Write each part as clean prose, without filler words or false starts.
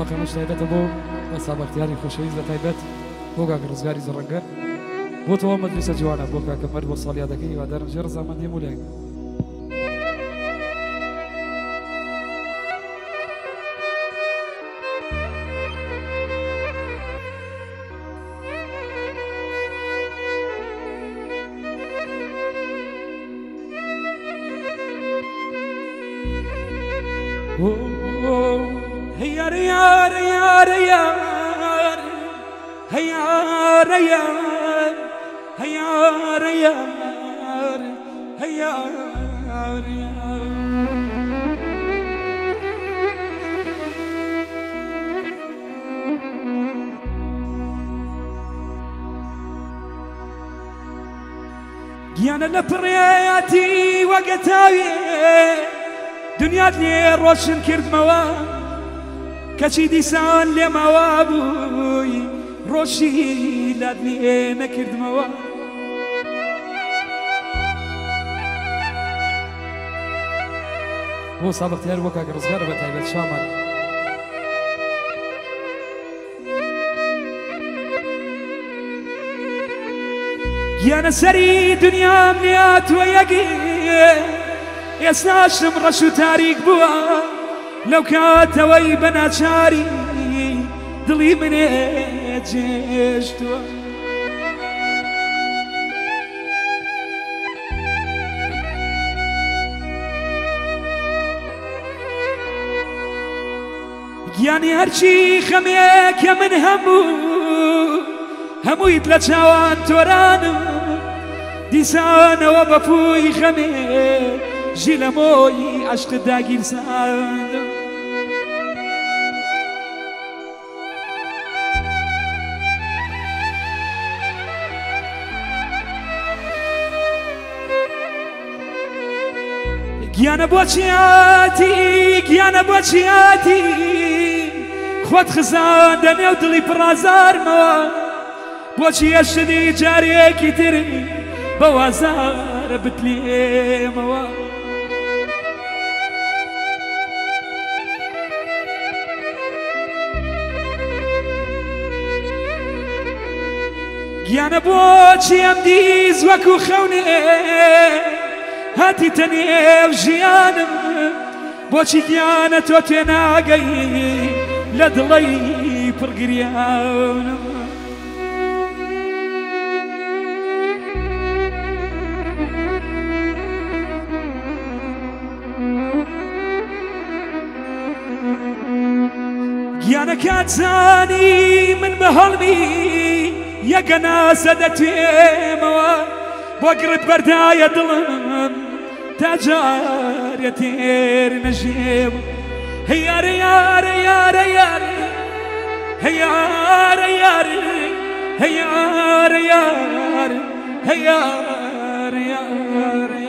مقامش تایبەتە بۆ سابەختیاری خۆشەویست لە تایبەت بۆ کاکە ڕزگاری زەڕەنگەر بۆ تۆ مەجلیسە جوانە بۆ کاکە مەرد بۆ ساڵیادەکەی هیوادارم ژێر ڕزامەندی مولای هيار يار يار يار هيار يار هيار يار هيار يار گیانە لە پڕیەتی وەگەتاوێ دنیات لێ ڕۆشن کردمەوە کەچی دیسان لێمەوە بووی ڕۆژی لات لێ نەکردمەوە بۆ سابەختیار بۆ کاکە ڕزگارە بە تایبەت شامان گیانە سەری دنیام لێاتوە یەکێ ئێستاشم ڕەش و تاریک بووە لەو کاتەوەی بەناچاری دڵی منێ جێشتووە گیانی هەرچی خەمێکە من هەموویت لە چاوان تۆرانم دیسانەوە بەپووی خەمێ ژی لە مۆی عەشقت داگیرساندم گیانە بۆچیاتی گیانە بۆچیاتی خۆت خزاندە نێو دڵی پڕازارمەوە بۆچی هەشتنی جارێکی تر بە وازارە بتلێمەوە گیانە بۆچی ئەم دیز وەکو خەونێ هاتی تەنێو ژیانم بۆچی گیانە تۆ تێناگەی لە دڵی پڕگریانم گیانە کاتزانی من بە هەڵمی یەکە ناسە دەتوێمەوە بۆ گرت بەردایە دڵم تا جارێ تێر نەژێم هەیارە یارە یارە یارە هەیارە یارە هەیارە یارە هەیارە یارە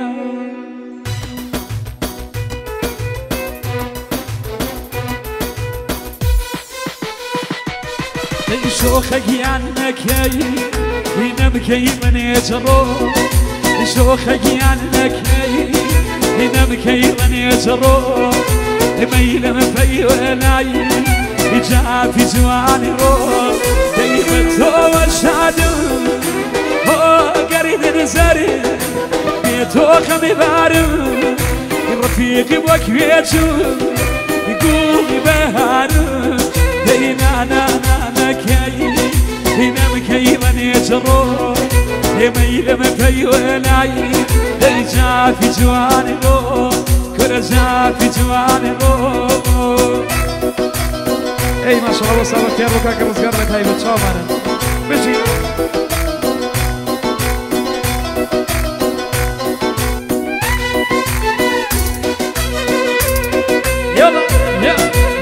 شۆخە گیان نەکەی هینە بکەی منێ جەڕۆ شۆخە گیان نەکەی هینە بکەی منێ جەڕۆ دمەی لەمە پەیوەلایی هیجافی جوانی ڕۆ دەیمە تۆوە شادم بۆ گەری دەنەزەری بێ تۆ خەمی بارم ڕەفیقی بۆ کوێچوو گوڵی بەهارم دەی نانانانەکەی هینە بکەی منێ جەڕۆ دێمەی لەمە پەیوەلایی دەی جافی جوانی ڕۆ کورە جافی جوانی ڕۆ ئەی ماشەڵڵا بۆ سابەختیار بۆ کاکە ڕزگار بە تایبەت چاوانە بژی یاڵا یا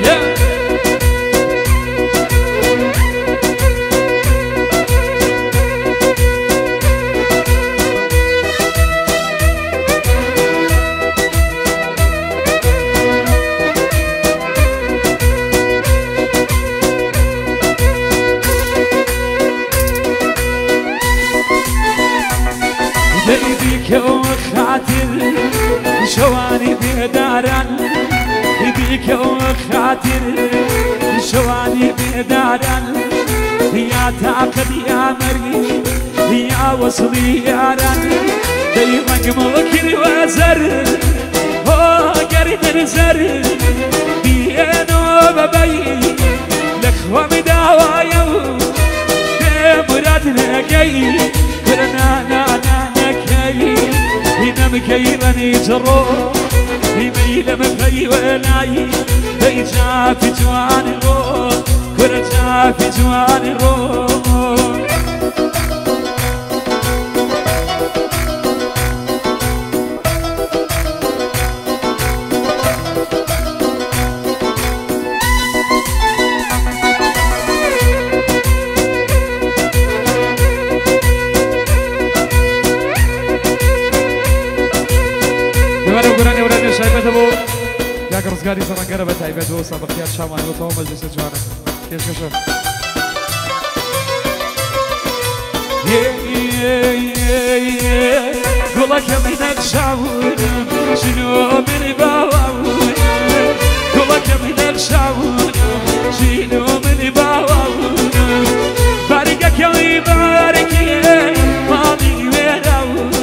یا بيبيكو خاطر شواني بيداران بيبيكو خاطر شواني بيداران يا تعقد يا مريم يا وصلي يا ران دايما قموكي وزر هو قريد الزر بيانو ببي لخوة مداوايو مرادنا كي كرنا نانا كي هنا مكيرني جرو هنا مكي ولاي هيجا في جوان رو كرجا في جوان رو يا كرزقاري سرنقرة بتعيبات وصل بختيار شامان وطوام مجلس جوانا كيف كشف قولك منك شاونا شنو من باونا قولك منك شاونا شنو من باونا باركك يا بارك ماضي وراونا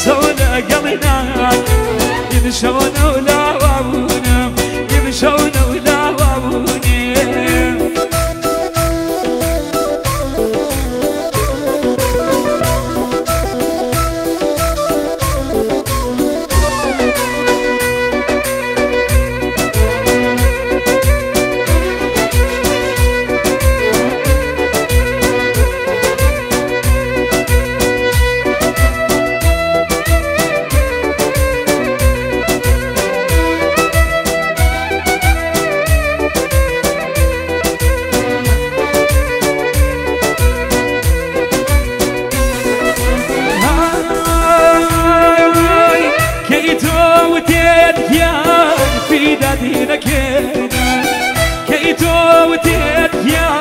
سونا قلنا يمشون ولا وابونا يمشون ولا وابونا كيتو وتيتيا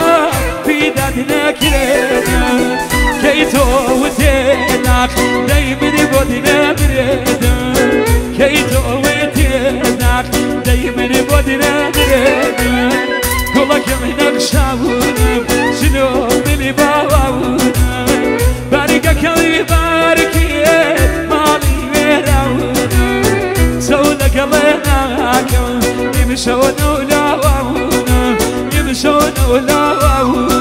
في دادنا كرينا كيتو وتيناك دايما بودنا بريدا كيتو وتيناك دايما بودنا بريدا قولك منك شاونا شنو من باونا باركك يبارك مالي وراونا سولك لناك يمشون ولا واونا يمشون ولا واونا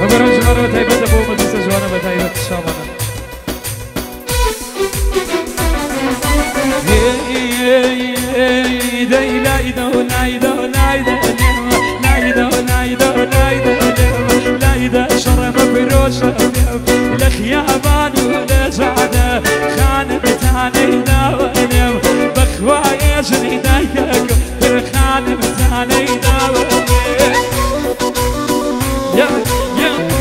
أقول جمانة بتعيبات أبو مدرسة جوانا بتعيبات الشامانة الخيابان ولزعنا خان بتاني داونم بخوايا جريدايك خان بتاني داونم يا يا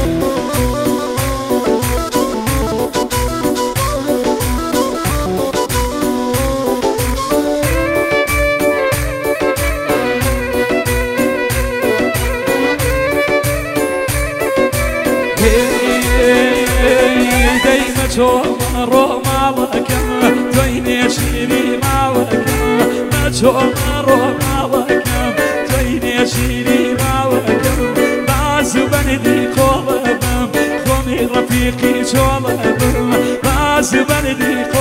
مجومرو مالكم تويني شيري مالكم مجومرو مالكم تويني شيري مالكم بازو بندي قلبم خومي رفيقي شولبم بازو بندي